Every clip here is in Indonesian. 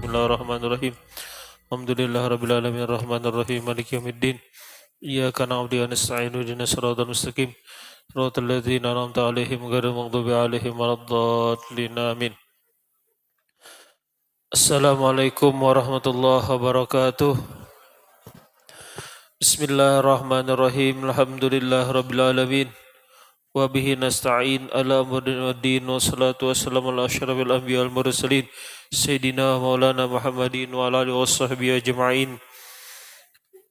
Bismillahirrahmanirrahim. Alhamdulillahirabbil alamin arrahmanir rahim maliki yaumiddin. Iyyaka na'budu wa nasta'inu ihdinas siratal mustaqim. Siratal ladzina an'amta 'alaihim ghairil maghdubi 'alaihim waladdallin. Amin. Assalamualaikum warahmatullahi wabarakatuh. Bismillahirrahmanirrahim. Alhamdulillahirabbil alamin. Wa bihi nasta'in ala amrin wad-din wa salatu wassalamu ala asyrafil anbiya wal mursalin sayyidina maulana Muhammadin wa ala alihi washabbihi ajma'in.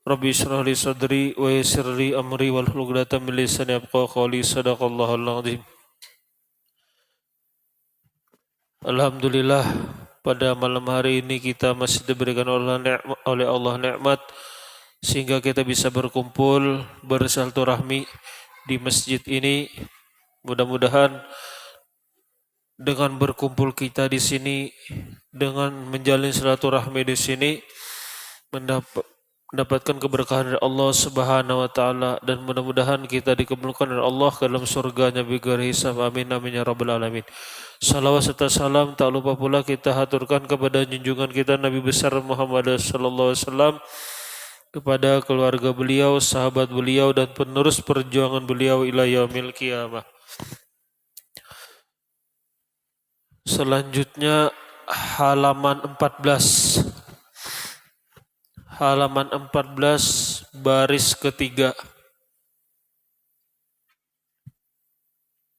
Rabbi israh li sadri wa yassir li amri wal hlul 'uqdatam min lisani yafqahu qawli. Shadaqallahul azim. Alhamdulillah, pada malam hari ini kita masih diberikan oleh Allah nikmat sehingga kita bisa berkumpul bersilaturahmi di masjid ini. Mudah-mudahan dengan berkumpul kita di sini, dengan menjalin silaturahmi di sini, mendapatkan keberkahan dari Allah Subhanahu wa taala, dan mudah-mudahan kita dikabulkan oleh Allah ke dalam surganya bighairi hisab. Amin amin ya rabbal alamin. Salawat serta salam tak lupa pula kita haturkan kepada junjungan kita Nabi besar Muhammad sallallahu alaihi wasallam, kepada keluarga beliau, sahabat beliau, dan penerus perjuangan beliau ila yaumil qiyamah. Selanjutnya halaman 14. Halaman 14 baris ketiga.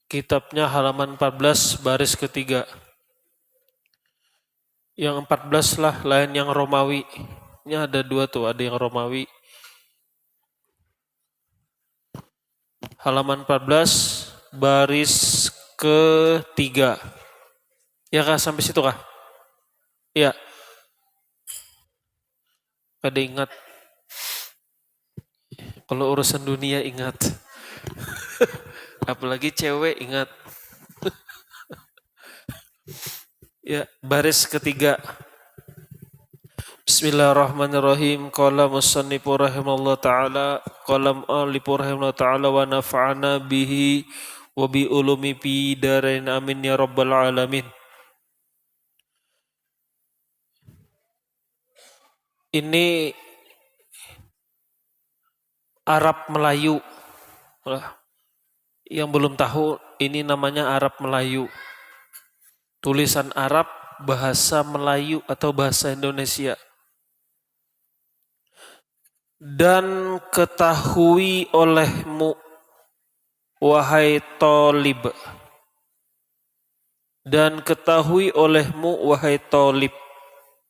Kitabnya halaman 14 baris ketiga. Yang 14 lah, lain yang Romawi. Ini ada dua tuh, ada yang Romawi. Halaman 14 baris ketiga. Ya kah, sampai situ kah? Ya. Kada ingat. Kalau urusan dunia ingat. Apalagi cewek ingat. Ya, baris ketiga. Bismillahirrahmanirrahim. Qala musannifu rahimallahu ta'ala, qala mu'allifu rahimallahu ta'ala wa nafa'ana bihi wa bi ulumi fi darain amin ya rabbal alamin. Ini Arab Melayu. Yang belum tahu, ini namanya Arab Melayu. Tulisan Arab, bahasa Melayu atau bahasa Indonesia. Dan ketahui olehmu, wahai Thalib. Dan ketahui olehmu, wahai Thalib.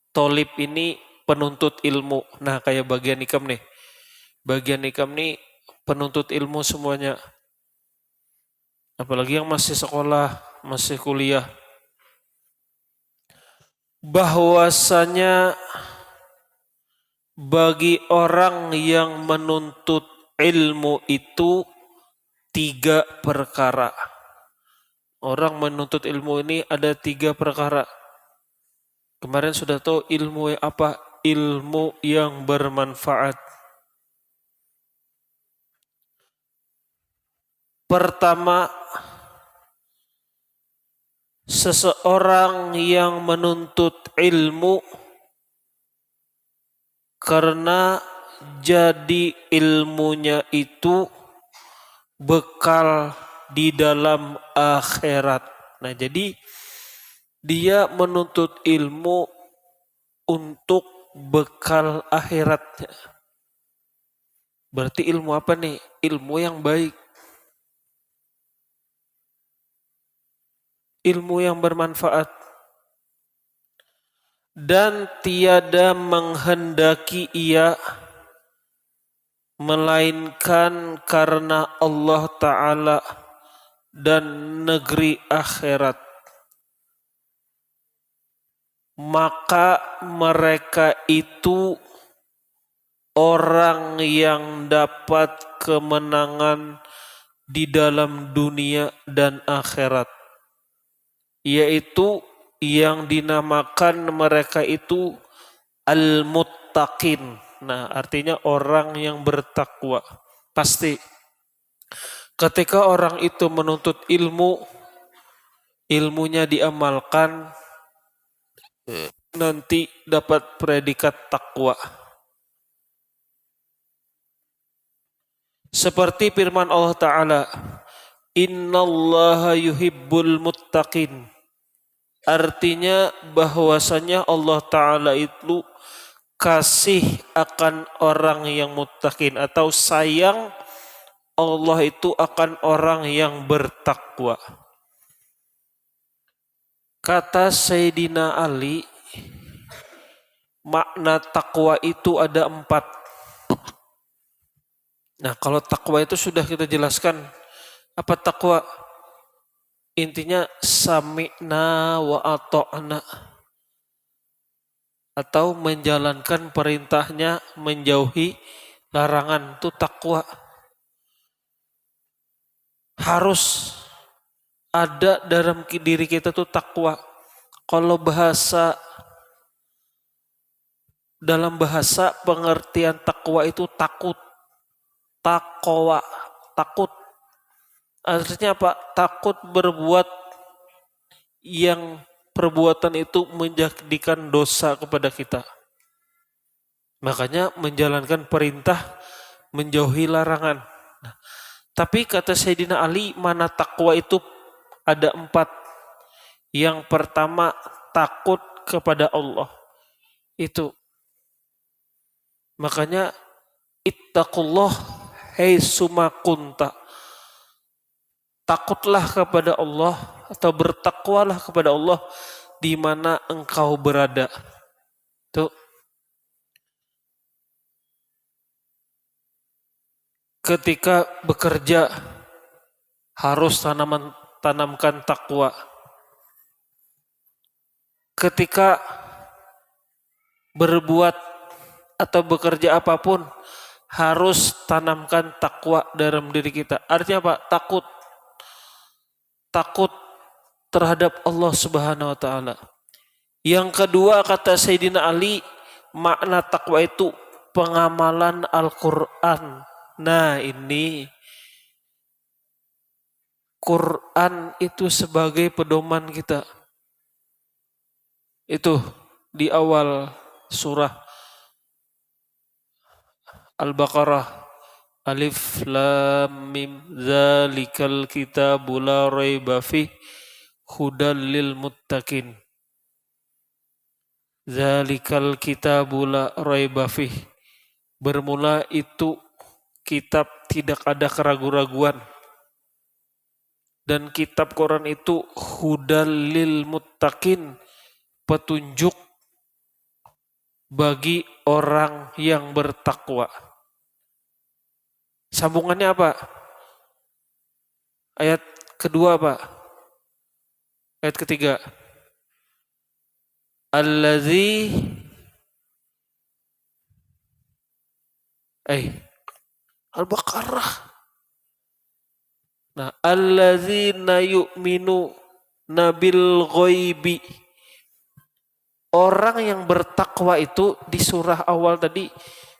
Thalib ini penuntut ilmu. Nah, kayak bagian ikam nih. Bagian ikam nih penuntut ilmu semuanya. Apalagi yang masih sekolah, masih kuliah. Bahwasanya bagi orang yang menuntut ilmu itu 3 perkara. Orang menuntut ilmu ini ada 3 perkara. Kemarin sudah tahu ilmu apa? Ilmu yang bermanfaat. Pertama, seseorang yang menuntut ilmu karena jadi ilmunya itu bekal di dalam akhirat. Nah, jadi dia menuntut ilmu untuk bekal akhiratnya. Berarti ilmu apa nih? Ilmu yang baik. Ilmu yang bermanfaat. Dan tiada menghendaki ia melainkan karena Allah Ta'ala dan negeri akhirat. Maka mereka itu orang yang dapat kemenangan di dalam dunia dan akhirat, yaitu yang dinamakan mereka itu al-muttaqin. Nah, artinya orang yang bertakwa. Pasti ketika orang itu menuntut ilmu, ilmunya diamalkan, nanti dapat predikat takwa. Seperti firman Allah Ta'ala, Innallaha yuhibbul muttaqin. Artinya bahwasanya Allah Ta'ala itu kasih akan orang yang muttaqin, atau sayang Allah itu akan orang yang bertakwa. Kata Sayyidina Ali, makna takwa itu ada 4. Nah, kalau takwa itu sudah kita jelaskan. Apa takwa? Intinya sami'na wa ata'na, atau menjalankan perintahnya, menjauhi larangan, itu takwa. Harus ada dalam diri kita tuh takwa. Kalau dalam bahasa pengertian takwa itu takut. Takwa, takut. Artinya apa? Takut berbuat yang perbuatan itu menjadikan dosa kepada kita. Makanya menjalankan perintah, menjauhi larangan. Nah, tapi kata Sayyidina Ali, mana takwa itu ada 4. Yang pertama, takut kepada Allah. Itu. Makanya ittaqullah haitsuma kunta. Takutlah kepada Allah, atau bertakwalah kepada Allah di mana engkau berada. Tuh. Ketika bekerja harus tanamkan takwa. Ketika berbuat atau bekerja apapun harus tanamkan takwa dalam diri kita. Artinya apa? Takut terhadap Allah Subhanahu wa taala. Yang kedua, kata Sayyidina Ali, makna takwa itu pengamalan Al-Qur'an. Nah, ini Quran itu sebagai pedoman kita. Itu di awal surah Al-Baqarah, Alif Lam Mim Zalikal kitabu la raiba fih hudal lil muttaqin. Zalikal kitabu la raiba fih. Bermula itu kitab tidak ada keraguan-raguan. Dan kitab Quran itu hudal lil muttaqin, petunjuk bagi orang yang bertakwa. Sambungannya apa? Ayat kedua apa? Ayat ketiga. Allazi Al-Baqarah. Nah, allazina yu'minu nabil ghaibi. Orang yang bertakwa itu di surah awal tadi,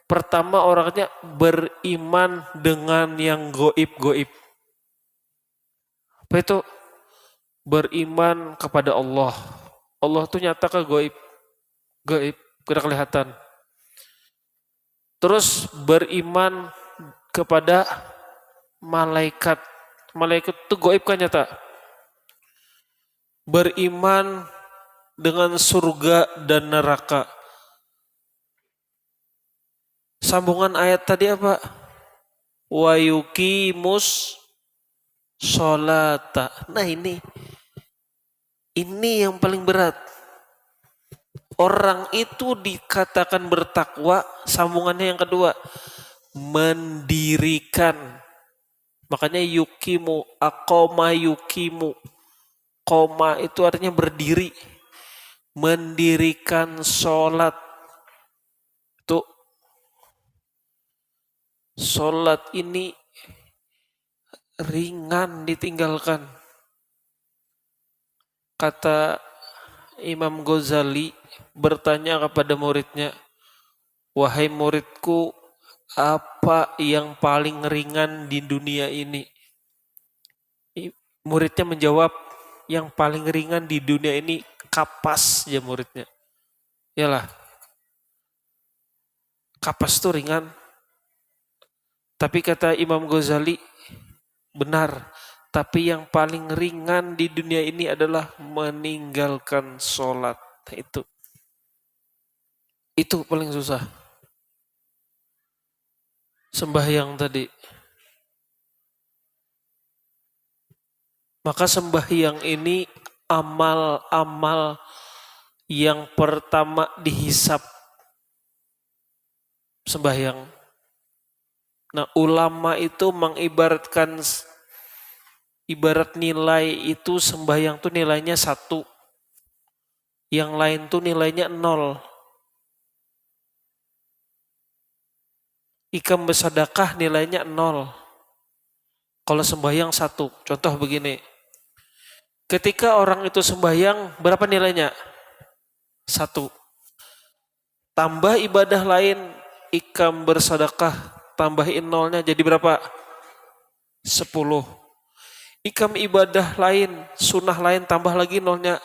pertama orangnya beriman dengan yang goib-goib. Apa itu? Beriman kepada Allah. Allah itu nyata ke goib. Goib, tidak kelihatan. Terus beriman kepada malaikat. Malaikat itu goib kan nyata. Beriman dengan surga dan neraka. Sambungan ayat tadi apa? Wa yuqimus sholata. Nah, ini yang paling berat. Orang itu dikatakan bertakwa, sambungannya yang kedua, mendirikan. Makanya yukimu, aqoma yukimu. Koma itu artinya berdiri. Mendirikan sholat. Itu sholat ini ringan ditinggalkan. Kata Imam Ghazali bertanya kepada muridnya, wahai muridku, apa yang paling ringan di dunia ini? Muridnya menjawab, yang paling ringan di dunia ini kapas, ya muridnya. Yalah, kapas itu ringan. Tapi kata Imam Ghazali, benar. Tapi yang paling ringan di dunia ini adalah meninggalkan sholat. Nah, itu paling susah. Sembahyang tadi. Maka sembahyang ini amal-amal yang pertama dihisap. Sembahyang. Nah, ulama itu mengibaratkan ibarat nilai itu sembahyang tuh nilainya 1. Yang lain tuh nilainya 0. Ikam bersedekah nilainya 0. Kalau sembahyang 1. Contoh begini. Ketika orang itu sembahyang, berapa nilainya? 1. Tambah ibadah lain, ikam bersedekah, tambahin 0-nya jadi berapa? 10. Ikam ibadah lain, sunnah lain tambah lagi 0-nya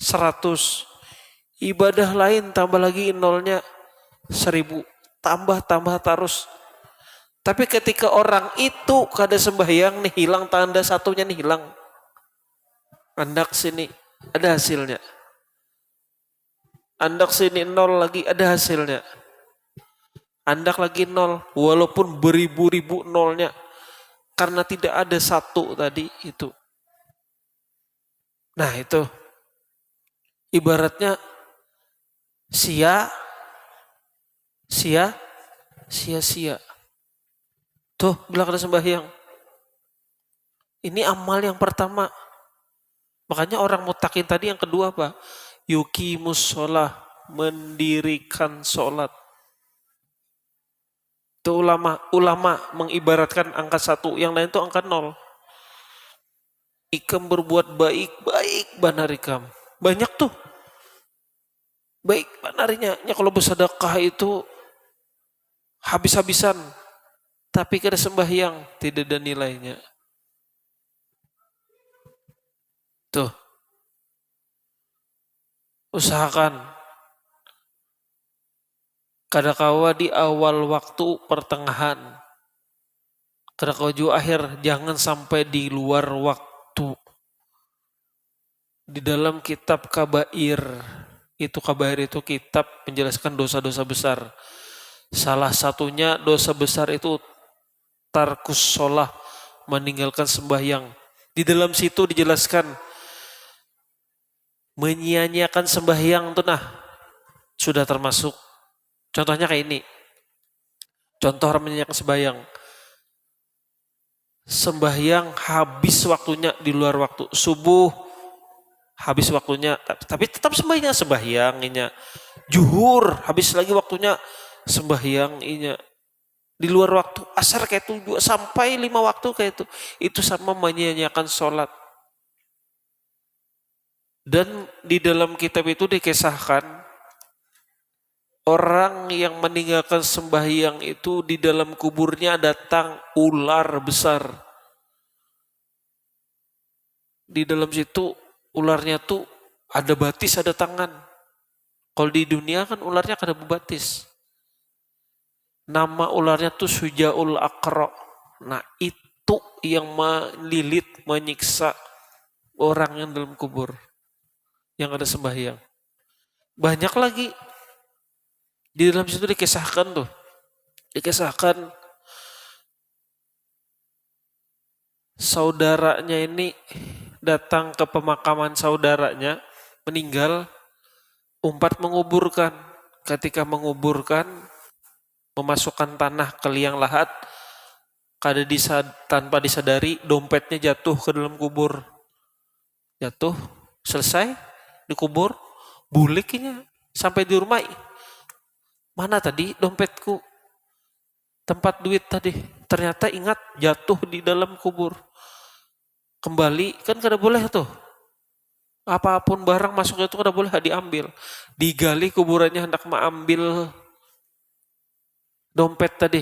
100. Ibadah lain tambah lagi 0-nya 1000. Tambah terus. Tapi ketika orang itu kada sembahyang nih hilang tanda 1-nya nih hilang. Andak sini ada hasilnya. Andak sini 0 lagi ada hasilnya. Andak lagi 0 walaupun beribu-ribu 0-nya. Karena tidak ada 1 tadi itu. Nah itu. Ibaratnya sia-sia. Tuh bilang ada sembahyang. Ini amal yang pertama. Makanya orang mutakin tadi yang kedua apa? Yuqimus sholah, mendirikan sholat. Itu ulama mengibaratkan angka 1, yang lain itu angka 0. Ikam berbuat baik banar ikam. Banyak tuh. Baik banarinya. Kalau bersedekah itu habis-habisan. Tapi kada sembahyang, tidak ada nilainya. Tuh. Usahakan kadakawa di awal waktu pertengahan. Kadakawa juga akhir, jangan sampai di luar waktu. Di dalam kitab Kabair, Kabair itu kitab menjelaskan dosa-dosa besar. Salah satunya dosa besar itu tarkus sholah, meninggalkan sembahyang. Di dalam situ dijelaskan menyia-nyiakan sembahyang tuh sudah termasuk. Contohnya kayak ini. Contoh orang menyia-nyiakan sembahyang. Sembahyang habis waktunya di luar waktu. Subuh habis waktunya, tapi tetap sembahyanginya. Juhur habis lagi waktunya, sembahyanginya. Di luar waktu, asar kayak itu sampai 5 waktu kayak itu. Itu sama menyia-nyiakan sholat. Dan di dalam kitab itu dikisahkan orang yang meninggalkan sembahyang itu di dalam kuburnya datang ular besar. Di dalam situ ularnya tuh ada batis, ada tangan. Kalau di dunia kan ularnya kada bebatis. Nama ularnya tuh Sujaul Aqra. Nah itu yang melilit, menyiksa orang yang dalam kubur. Yang ada sembahyang. Banyak lagi. Di dalam situ dikisahkan tuh. Dikisahkan saudaranya ini datang ke pemakaman saudaranya, meninggal, umpat menguburkan. Ketika menguburkan, memasukkan tanah ke liang lahat, tanpa disadari dompetnya jatuh ke dalam kubur. Jatuh, selesai, dikubur, buliknya sampai di rumah. Mana tadi dompetku? Tempat duit tadi. Ternyata ingat jatuh di dalam kubur. Kembali, kan kada boleh tuh. Apapun barang masuk itu kada boleh diambil. Digali kuburannya hendak mengambil dompet tadi.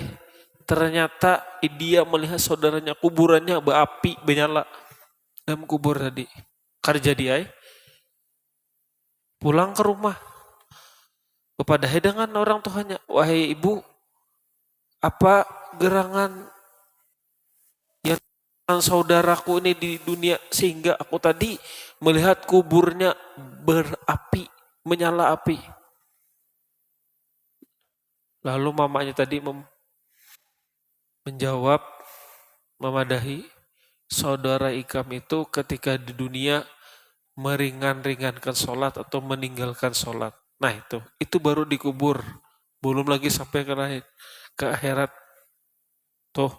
Ternyata dia melihat saudaranya kuburannya berapi, menyala dalam kubur tadi. Kada jadi pulang ke rumah. kepada hidangan orang tuanya. Wahai ibu, apa gerangan yang saudaraku ini di dunia sehingga aku tadi melihat kuburnya berapi, menyala api. Lalu mamanya tadi menjawab, memadahi, saudara Ikam itu ketika di dunia meringan-ringankan sholat atau meninggalkan sholat. Nah itu baru dikubur. Belum lagi sampai ke akhirat. Tuh.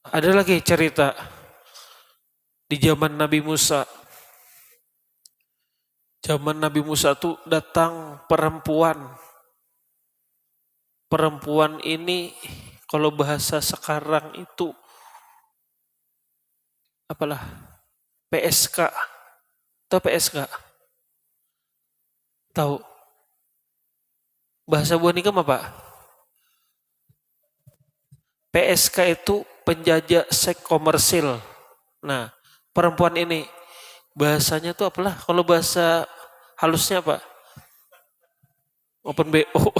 Ada lagi cerita di zaman Nabi Musa. Zaman Nabi Musa tuh datang perempuan. Perempuan ini kalau bahasa sekarang itu apalah? PSK. Tahu PSK? Tahu? Bahasa buah nikam apa? PSK itu penjajah seks komersil. Nah, perempuan ini bahasanya tuh apalah? Kalau bahasa halusnya apa? Open BO.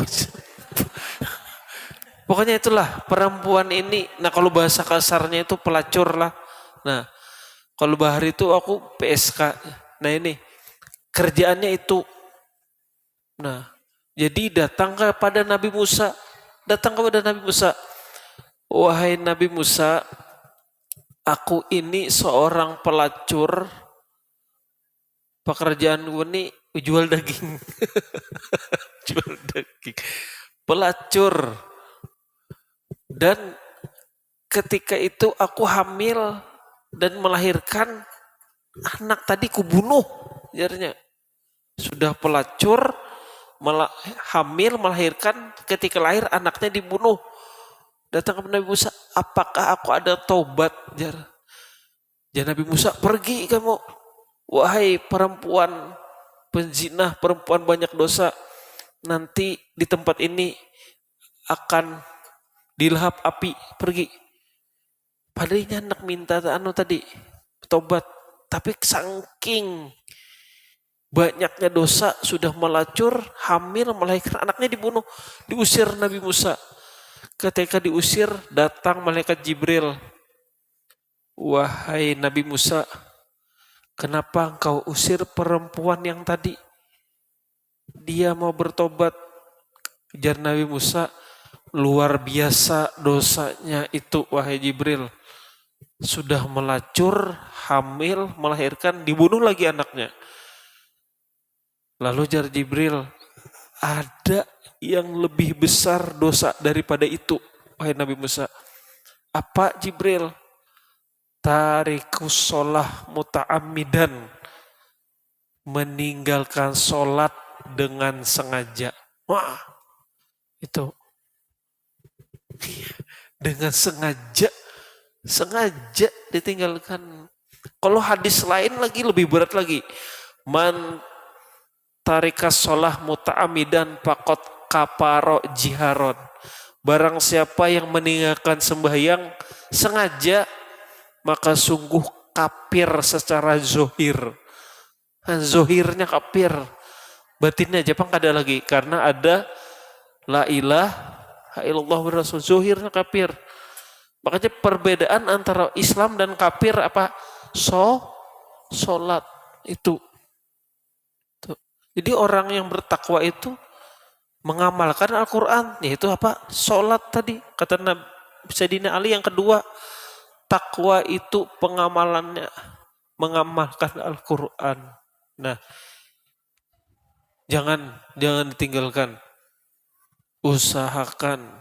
Pokoknya itulah perempuan ini. Nah, kalau bahasa kasarnya itu pelacur lah. Nah, kalau bahari itu aku PSK. Nah, ini kerjaannya itu. Nah, jadi datang kepada Nabi Musa. Datang kepada Nabi Musa. Wahai Nabi Musa, aku ini seorang pelacur. Pekerjaanku ini jual daging. Jual daging. Pelacur. Dan ketika itu aku hamil dan melahirkan anak tadi kubunuh. Jadinya sudah pelacur, hamil, melahirkan, ketika lahir anaknya dibunuh. Datang ke Nabi Musa, apakah aku ada taubat? Jar Nabi Musa, pergi kamu. Wahai perempuan penzinah, perempuan banyak dosa. Nanti di tempat ini akan dilahap api. Pergi. Padahal anak minta tadi tobat, tapi saking banyaknya dosa sudah melacur, hamil, melahirkan anaknya dibunuh, diusir Nabi Musa. Ketika diusir, datang malaikat Jibril. Wahai Nabi Musa, kenapa engkau usir perempuan yang tadi? Dia mau bertobat. Ujar Nabi Musa, luar biasa dosanya itu wahai Jibril. Sudah melacur, hamil, melahirkan, dibunuh lagi anaknya. Lalu ujar Jibril, ada yang lebih besar dosa daripada itu, wahai Nabi Musa. Apa Jibril? Tarikus sholah muta'amidan, meninggalkan sholat dengan sengaja. Wah, itu dengan sengaja ditinggalkan. Kalau hadis lain lagi lebih berat lagi. Man tarikas sholah muta'amidan faqad kaparo jiharon. Barang siapa yang meninggalkan sembahyang sengaja, maka sungguh kafir secara zohir. Zohirnya kafir, batinnya Jepang ada lagi. Karena ada la ilaha illallah wa rasul, zohirnya kafir. Makanya perbedaan antara Islam dan kafir apa? Sholat itu. Jadi orang yang bertakwa itu mengamalkan Al-Quran, yaitu apa? Sholat tadi. Kata Nabi Sayyidina Ali yang kedua, takwa itu pengamalannya, mengamalkan Al-Quran. Nah, jangan ditinggalkan. Usahakan.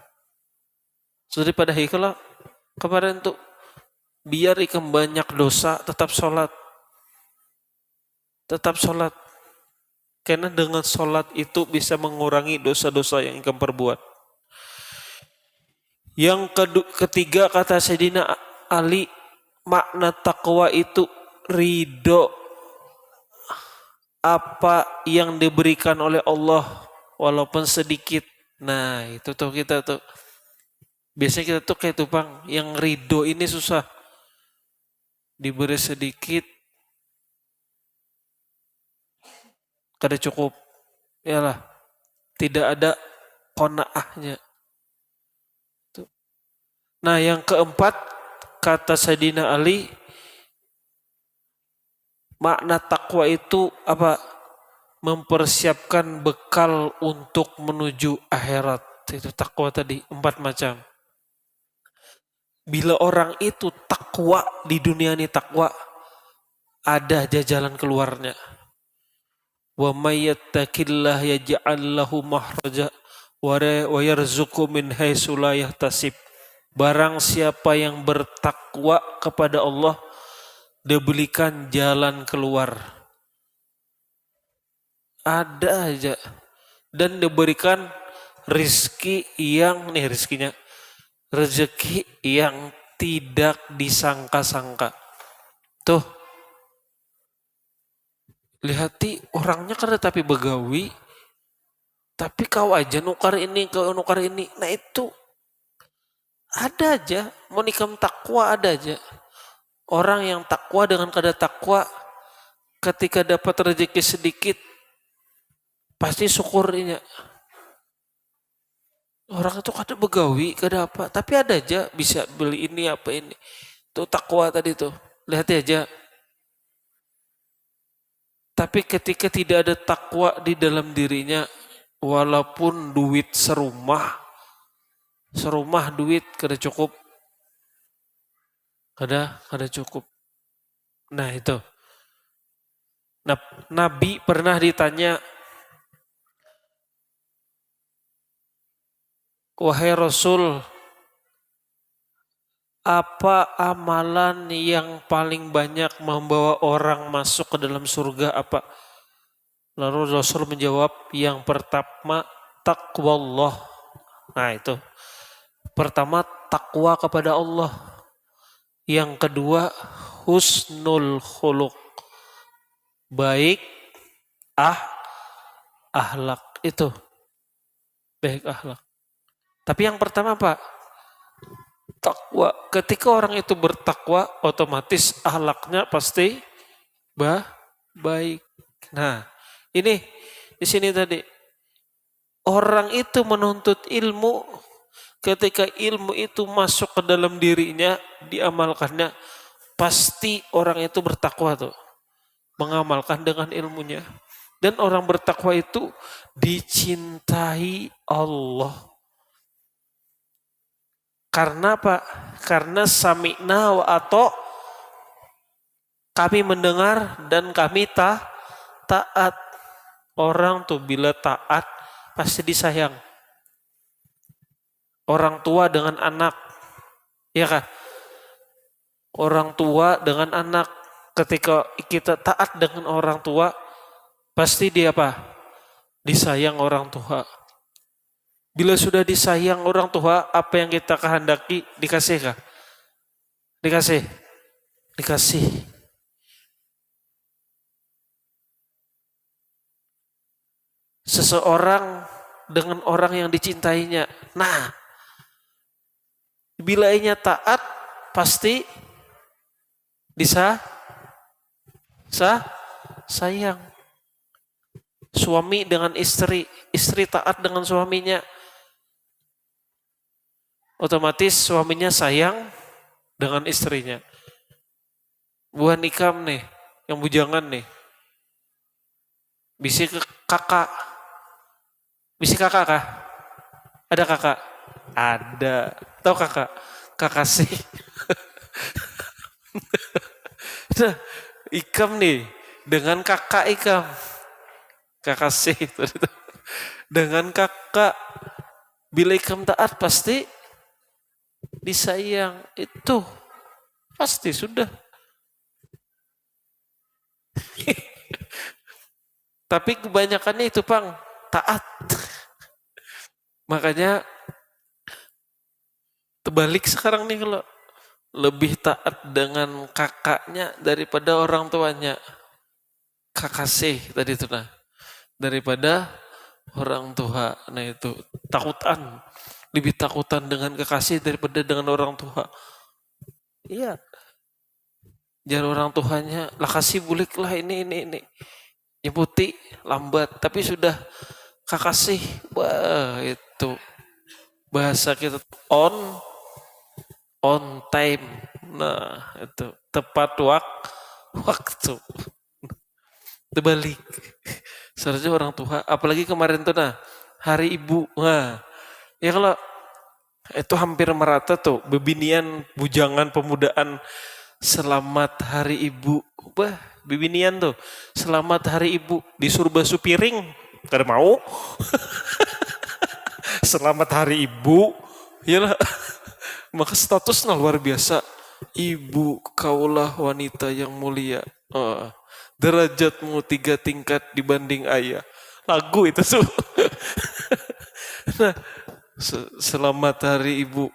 So, daripada hiklah kemarin tuh, biar ikam banyak dosa, tetap sholat. Tetap sholat. Karena dengan sholat itu bisa mengurangi dosa-dosa yang ikam perbuat. Yang ketiga kata Sayyidina Ali, makna takwa itu ridho apa yang diberikan oleh Allah walaupun sedikit. Nah itu tuh kita tuh biasanya kita tuh kayak tupang yang ridho ini susah, diberi sedikit kada cukup. Yalah, tidak ada qanaahnya. Nah, yang keempat kata Sayyidina Ali, makna takwa itu apa? Mempersiapkan bekal untuk menuju akhirat. Itu takwa tadi, 4 macam. Bila orang itu takwa di dunia ini takwa, ada aja jalan keluarnya. Wa may yattaqillah yaj'al lahu makhraja wa yarzuqhu min haitsu la yahtasib. Barang siapa yang bertakwa kepada Allah, diberikan jalan keluar. Ada aja. Dan diberikan rezeki yang rezeki yang tidak disangka-sangka. Tuh, lihati orangnya kan tapi begawi, tapi kau aja nukar ini, kau nukar ini. Nah itu ada aja, mau nikam takwa ada aja. Orang yang takwa dengan kada takwa, ketika dapat rezeki sedikit, pasti syukurnya. Orang itu kada begawi, kada apa, tapi ada aja bisa beli ini apa ini. Itu takwa tadi tuh, lihat aja. Tapi ketika tidak ada takwa di dalam dirinya, walaupun duit serumah duit kada cukup, kada cukup. Nah itu. Nah, Nabi pernah ditanya, wahai Rasul, apa amalan yang paling banyak membawa orang masuk ke dalam surga apa? Lalu Rasul menjawab, yang pertama taqwallah. Nah itu. Pertama takwa kepada Allah. Yang kedua husnul khuluq. Baik akhlak itu. Baik akhlak. Tapi yang pertama apa? Takwa. Ketika orang itu bertakwa, otomatis akhlaknya pasti baik. Nah, ini di sini tadi orang itu menuntut ilmu, ketika ilmu itu masuk ke dalam dirinya, diamalkannya, pasti orang itu bertakwa tuh, mengamalkan dengan ilmunya. Dan orang bertakwa itu dicintai Allah. Karena apa? Karena sami'na wa ato, kami mendengar dan kami taat. Orang tuh bila taat pasti disayang. Orang tua dengan anak, ya kan? Orang tua dengan anak, ketika kita taat dengan orang tua, pasti dia apa? Disayang orang tua. Bila sudah disayang orang tua, apa yang kita kehendaki dikasih kah? Dikasih. Seseorang dengan orang yang dicintainya. Nah, bila ia taat, pasti sayang. Suami dengan istri taat dengan suaminya, otomatis suaminya sayang dengan istrinya. Buah nikam nih, yang bujangan nih, bisi kakak kah? Ada kakak? Ada. Tahu kakak sih. Nah, ikam nih dengan kakak ikam. Kakak sih. Dengan kakak, bila ikam taat pasti disayang. Itu pasti sudah. Tapi kebanyakannya itu Pang, taat. Makanya terbalik sekarang nih, kalau lebih taat dengan kakaknya daripada orang tuanya. Kakasih tadi itu nah, daripada orang tua. Nah itu takutan, lebih takutan dengan kekasih daripada dengan orang tua. Iya. Jar orang tuanya, lah kasih bulik lah ini. Yang putih lambat, tapi sudah kakasih, wah itu bahasa kita on time. Nah, itu tepat waktu. Terbalik. Seharusnya orang tua, apalagi kemarin tuh hari ibu. Nah, ya kalau itu hampir merata tuh bebinian bujangan pemudaan selamat hari ibu. Wah, bebinian tuh selamat hari ibu disuruh basuh piring. Kada mau. Selamat hari ibu. Yalah. Maka statusnya luar biasa. Ibu kaulah wanita yang mulia. Derajatmu 3 tingkat dibanding ayah. Lagu itu tuh. Nah, selamat hari ibu.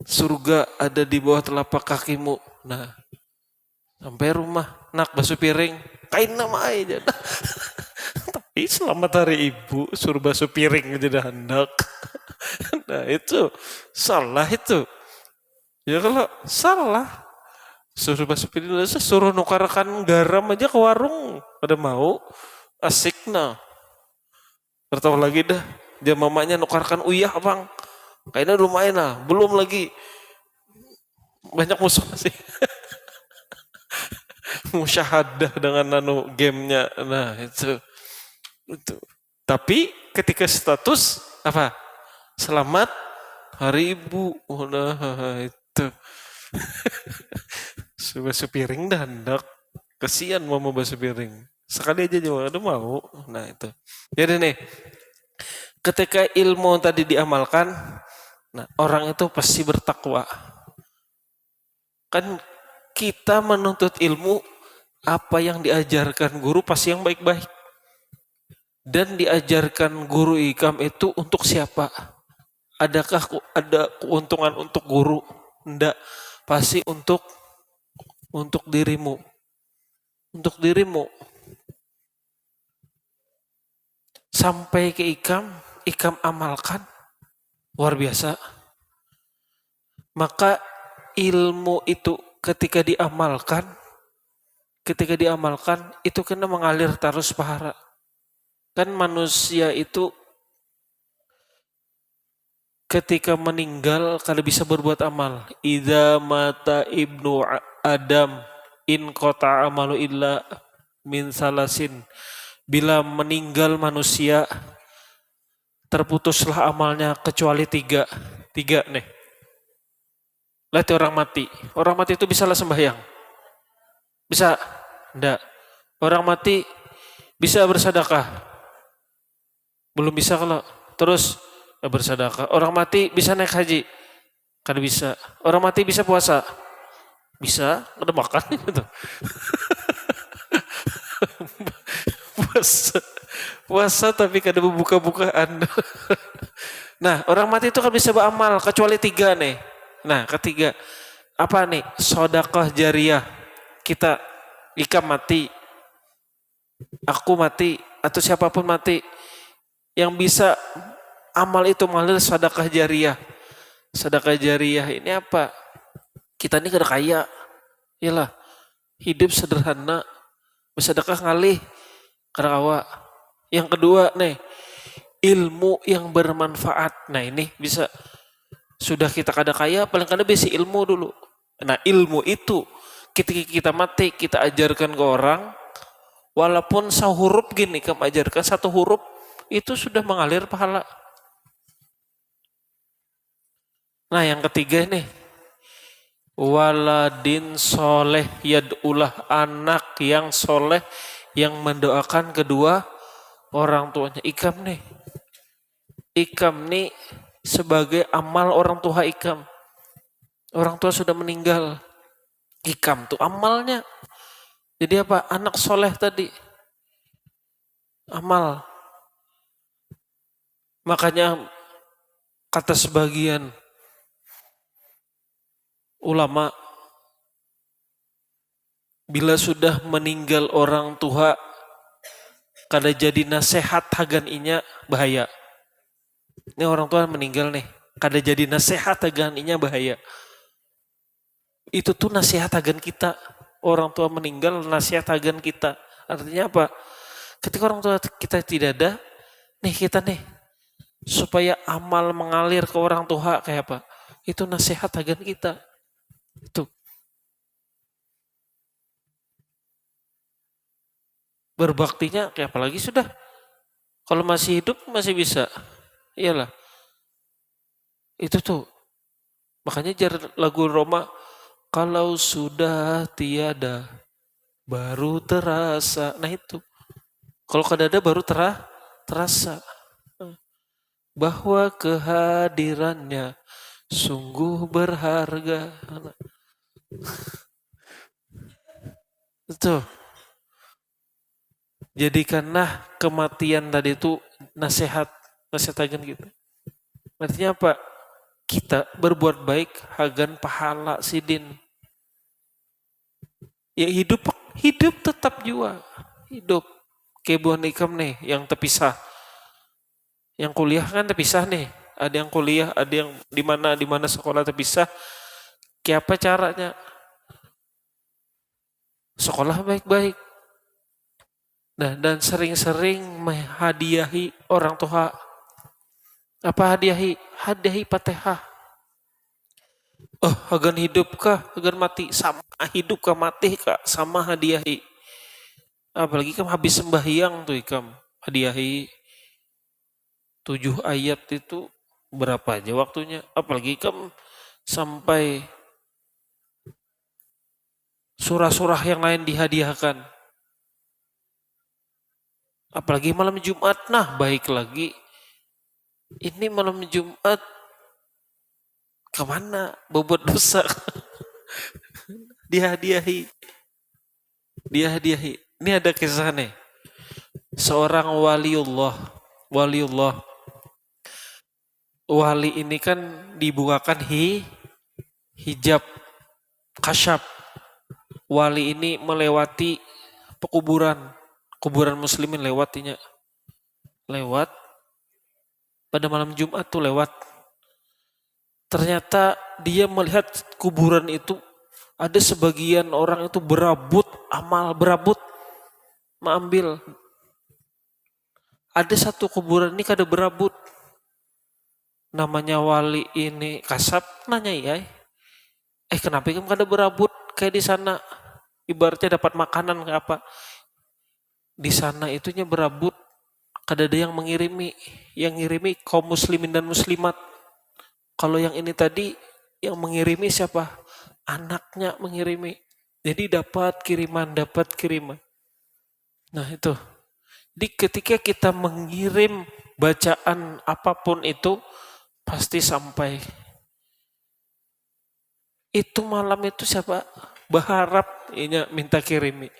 Surga ada di bawah telapak kakimu. Nah, sampai rumah, nak basuh piring, kain nama aja. Tapi selamat hari ibu, suruh basuh piring aja dah hendak. Nah itu salah itu. Ya kalau salah, suruh basuh piring, suruh nukarkan garam aja ke warung, pada mau, asik nah. Tertawa lagi dah, dia mamanya nukarkan uyah bang. Kayaknya lumayan lah, belum lagi banyak musuh sih. Musyahadah dengan nano gamenya, nah itu. Tapi ketika status apa? Selamat hari ibu, nah itu. Basuh piring dah hendak, kesian mau basuh piring. Sekali aja juga ada mau, nah itu. Jadi nih, ketika ilmu tadi diamalkan, nah orang itu pasti bertakwa. Kan kita menuntut ilmu, apa yang diajarkan guru pasti yang baik-baik. Dan diajarkan guru ikam itu untuk siapa? Adakah ada keuntungan untuk guru? Enggak, pasti untuk dirimu. Untuk dirimu. Sampai ke ikam amalkan. Luar biasa. Maka ilmu itu ketika diamalkan itu kena mengalir terus pahala. Kan manusia itu ketika meninggal kada bisa berbuat amal. Idza mata ibnu Adam in qata amalu illa min salasin. Bila meninggal manusia terputuslah amalnya kecuali tiga nih. Lihat orang mati itu bisa lah sembahyang. Bisa? Enggak. Orang mati bisa bersedekah. Belum bisa kalau terus bersedekah. Orang mati bisa naik haji. Kan bisa. Orang mati bisa puasa. Bisa, ada makan gitu. puasa tapi kada buka-bukaan. Nah, orang mati itu kan bisa beramal kecuali 3 nih. Nah, ketiga apa nih? Sedekah jariyah. Kita ikam mati, aku mati, atau siapapun mati, yang bisa amal itu mengalir sedekah jariyah. Sedekah jariyah ini apa? Kita ini kada kaya, iyalah hidup sederhana, bersedekah ngalih kada kawa. Yang kedua nih, ilmu yang bermanfaat. Nah ini bisa, sudah kita kada kaya, paling kada bisa ilmu dulu. Nah ilmu itu ketika kita mati, kita ajarkan ke orang, walaupun sahuruf gini, kamu ajarkan 1 huruf, itu sudah mengalir pahala. Nah yang ketiga nih, waladin soleh yad'ulah, anak yang soleh yang mendoakan kedua orang tuanya. Ikam nih sebagai amal orang tua ikam. Orang tua sudah meninggal, ikam tuh amalnya. Jadi apa? Anak soleh tadi amal. Makanya kata sebagian ulama, bila sudah meninggal orang tua, kada jadi nasihat hagan inya bahaya. Ini orang tua meninggal nih, kada jadi nasihat hagan inya bahaya. Itu tuh nasihat agan kita. orang tua meninggal, nasihat agan kita. Artinya apa? Ketika orang tua kita tidak ada, nih kita nih, supaya amal mengalir ke orang tua kayak apa? Itu nasihat agan kita. Itu. Berbaktinya kayak apalagi sudah. Kalau masih hidup masih bisa. Iyalah. Itu tuh. Makanya lagu Roma, kalau sudah tiada baru terasa. Nah itu. Kalau kada ada baru terasa bahwa kehadirannya sungguh berharga. Itu. Jadikanlah kematian tadi itu nasihat agan kita. Artinya apa? Kita berbuat baik hagan pahala sidin. Ya hidup tetap jua. Hidup. Kebuan ikam nih yang terpisah. Yang kuliah kan terpisah nih. Ada yang kuliah, ada yang di mana sekolah terpisah. Kayak apa caranya? Sekolah baik-baik. Nah, dan sering-sering menghadiahi orang tua. Apa hadiahi? Hadiahi Fatihah. Oh, agan hidup kah? Agan mati? Sama hidup kah mati kah? Sama hadiahi. Apalagi kan habis sembahyang tuh ikam. Hadiahi 7 ayat itu berapa aja waktunya? Apalagi kan sampai surah-surah yang lain dihadiahkan. Apalagi malam Jumat, nah baik lagi. Ini malam Jumat kemana? Bobot dosa. Dihadiahi. Ini ada kisah nih. Seorang waliullah. Wali ini kan dibukakan hijab kasyaf. Wali ini melewati kuburan muslimin lewatinya. Lewat pada malam Jumat tuh lewat. Ternyata dia melihat kuburan itu ada sebagian orang itu berabut mengambil. Ada satu kuburan ini kada berabut. Namanya wali ini kasap nanya ya. Kenapa kamu kada berabut kayak di sana? Ibaratnya dapat makanan kayak apa? Di sana itunya berabut, kada ada yang mengirimi. Yang ngirimi kaum muslimin dan muslimat. Kalau yang ini tadi yang mengirimi siapa? Anaknya mengirimi. Jadi dapat kiriman. Nah itu. Jadi ketika kita mengirim bacaan apapun itu pasti sampai. Itu malam itu siapa? Berharap ini minta kirimi.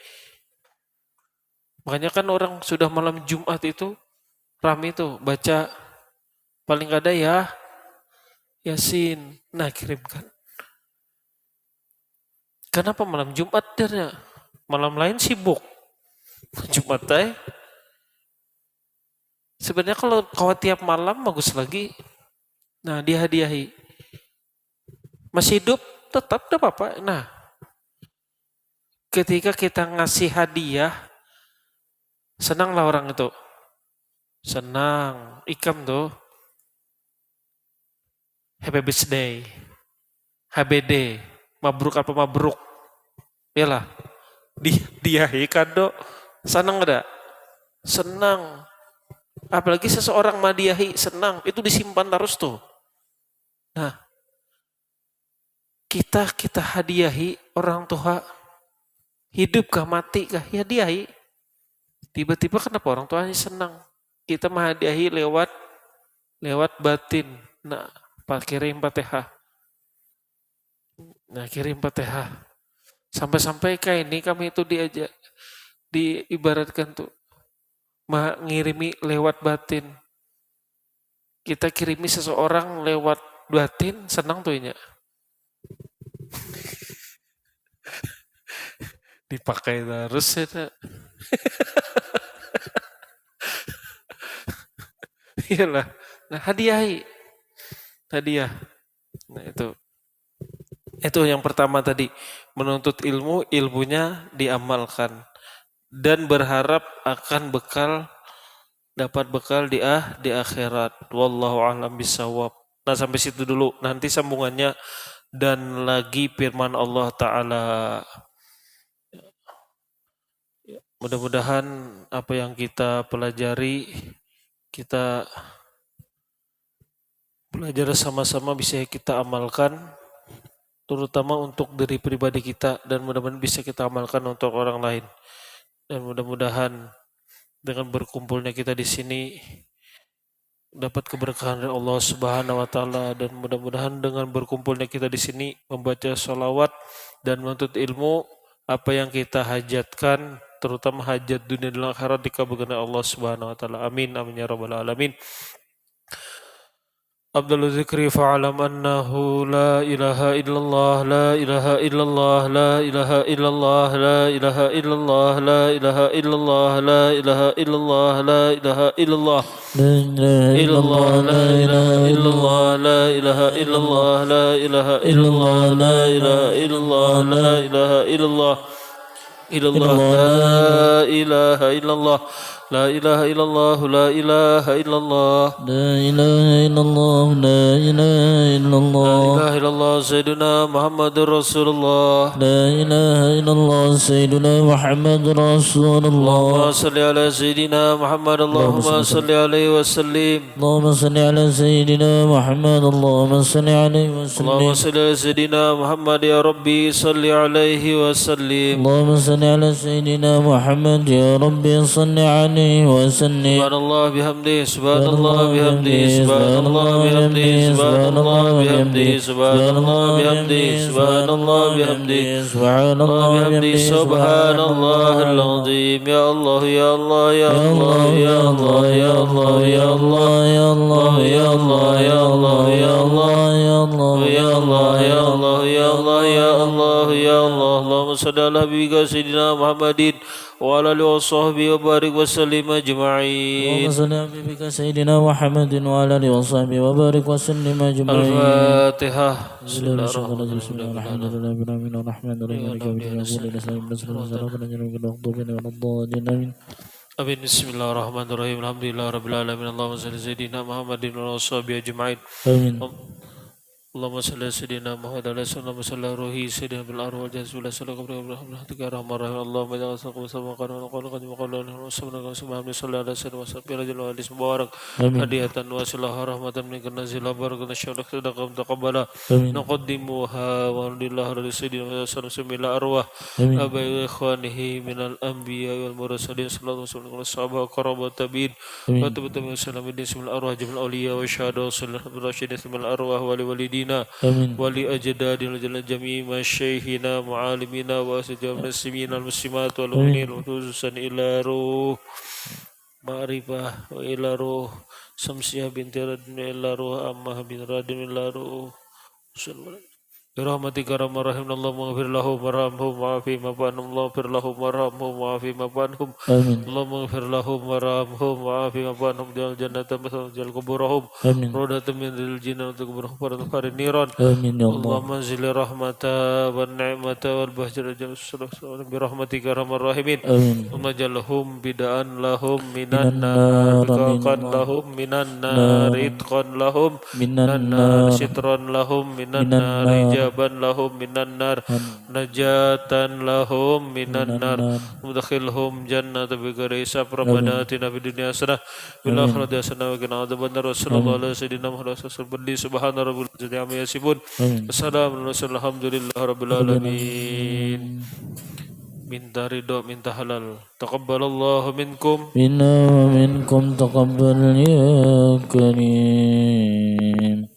Makanya kan orang sudah malam Jumat itu rame itu baca paling ada ya Yasin. Nah kirimkan. Kenapa malam Jumat dia? Malam lain sibuk. Jumat sebenarnya kalau tiap malam bagus lagi. Nah dihadiahi. Masih hidup tetap tidak apa-apa. Nah ketika kita ngasih hadiah, senanglah orang itu. Senang. Ikam tuh. Happy birthday. HBD. Mabruk apa mabruk. Yalah. Diahi kado. Senang enggak? Senang. Apalagi seseorang madiahi senang. Itu disimpan terus tuh. Nah. Kita hadiahi orang tua. Hidup kah mati kah? Ya hadiahi. Tiba-tiba kenapa orang tuanya senang? Kita menghadiahi lewat batin. Nah, kirim Fatihah. Nah, kirim Fatihah. Sampai-sampai kayak ini kami itu diibaratkan tuh mengirimi lewat batin. Kita kirimi seseorang lewat batin, senang tuh ini. Dipakai terus ya. Iyalah. Nah, hadiah. Nah, itu yang pertama tadi. menuntut ilmu, ilmunya diamalkan, dan berharap akan dapat bekal di akhirat. Wallahu a'lam bishawab. Nah, sampai situ dulu. Nanti sambungannya dan lagi firman Allah Ta'ala. Mudah-mudahan apa yang kita pelajari, kita belajar sama-sama bisa kita amalkan, terutama untuk diri pribadi kita, dan mudah-mudahan bisa kita amalkan untuk orang lain. Dan mudah-mudahan dengan berkumpulnya kita di sini dapat keberkahan dari Allah Subhanahu wa taala, dan mudah-mudahan dengan berkumpulnya kita di sini membaca sholawat dan menuntut ilmu, apa yang kita hajatkan terutama hajat dunia dan akhirat dikabulkan oleh Allah Subhanahu wa taala. Amin amin ya rabbal alamin. Abdul Zikri fa'alam annahu la ilaha illallah la ilaha illallah la ilaha illallah la ilaha illallah la ilaha illallah la ilaha illallah la ilaha illallah illallah la ilaha illallah la ilaha illallah la ilaha illallah la ilaha illallah la ilaha illallah illallah la ilaha illallah la ilaha illallah la ilaha illallah la ilaha illallah la ilaha illallah la ilaha illallah sayyidina Muhammadur Rasulullah la ilaha illallah sayyidina Muhammadur Rasulullah Allahumma salli ala sayyidina Muhammad Allahumma salli alaihi wasallim Allahumma salli ala sayyidina Muhammad Allahumma salli alaihi wasallim Allahumma salli ala sayyidina Muhammad ya Rabbi salli alaihi wasallim Allahumma salli ala sayyidina Muhammad ya Rabbi salli alaihi وسلم سبحان الله بحمده سبحان الله بحمده سبحان الله بحمده سبحان الله بحمده سبحان الله بحمده سبحان الله بحمده سبحان الله بحمده سبحان الله العظيم يا الله يا الله يا الله يا الله يا الله يا الله يا الله يا الله يا الله يا الله يا الله يا الله يا الله يا الله يا الله يا الله اللهم صل على حبيبك سيدنا محمد وعلى آله وصحبه وبارك وسلم أجمعين. اللهم صل على حبيبك سيدنا محمد وعلى آله وصحبه وبارك وسلم أجمعين. الفاتحة. بسم الله الرحمن الرحيم الرحمن الرحيم مالك يوم الدين Amin. Bismillahirrahmanirrahim. Alhamdulillah rabbil alamin. Allahumma shalli sayyidina Muhammadin wa sahbihi ajma'in. Amin. Allahumma salli ala sayyidina Muhammad wa sallallahu ala ruhi sayyidina bil arwah jazula sallallahu alaihi wa sallam Allahumma ya sallallahu sama qala qala qad qala sallallahu alaihi wa sallam ala sayyidina wa sallallahu alaihi mubarak hadiyatan wa sallallahu rahmatan min nazila barakatan syarah sadaqam taqabbala nuqaddimuha wa alhamdulillah li sayyidina wa sallallahu arwah abai ikhwanihi min al anbiya wal mursalin sallallahu alaihi wa sallam qarabat tabiin wa tabi'in salamin bismil arwah jamal awliya wa syahada sallallahu alaihi wa sallam arwah wali walidi wali ajdadina jalla jami' masyaihina mu'alimina wa asjab muslimina al-muslimat wal mu'minin khususan ila ruh ma'rifah wa ila ruh Samsiyah binti Radin ila ruh Ammah bin Radin ila ruh Birahmatika rahmar rahim Allah maghfir lahum warhamhum wa'afi mafanhum Allah maghfir lahum warhamhum wa'afi mafanhum Allah maghfir lahum warhamhum wa'afi mafanhum jal jannatan masal jal kuburahum rodatan min dil jinnah untuk kuburahum farin niran Allah manzil rahmata wa ni'mata wal bahjara jal sallallahu birahmatika rahmar rahimin Allah jalhum bida'an lahum minan nar biqaqan lahum minan nar itqan lahum minan nar sitran lahum minan nar jaban lahum minan nar najatan lahum minan nar mudkhilhum jannata bighairi hisab rabbana atina fid dunya hasanah fil akhirati hasanah wa qina adzabannar sallallahu alaihi wasallam subhana rabbil izzati amma yasifun wassalamu alhamdulillahi rabbil alamin minta ridho minta halal taqabbalallahu minkum minna wa minkum taqabbal ya karim.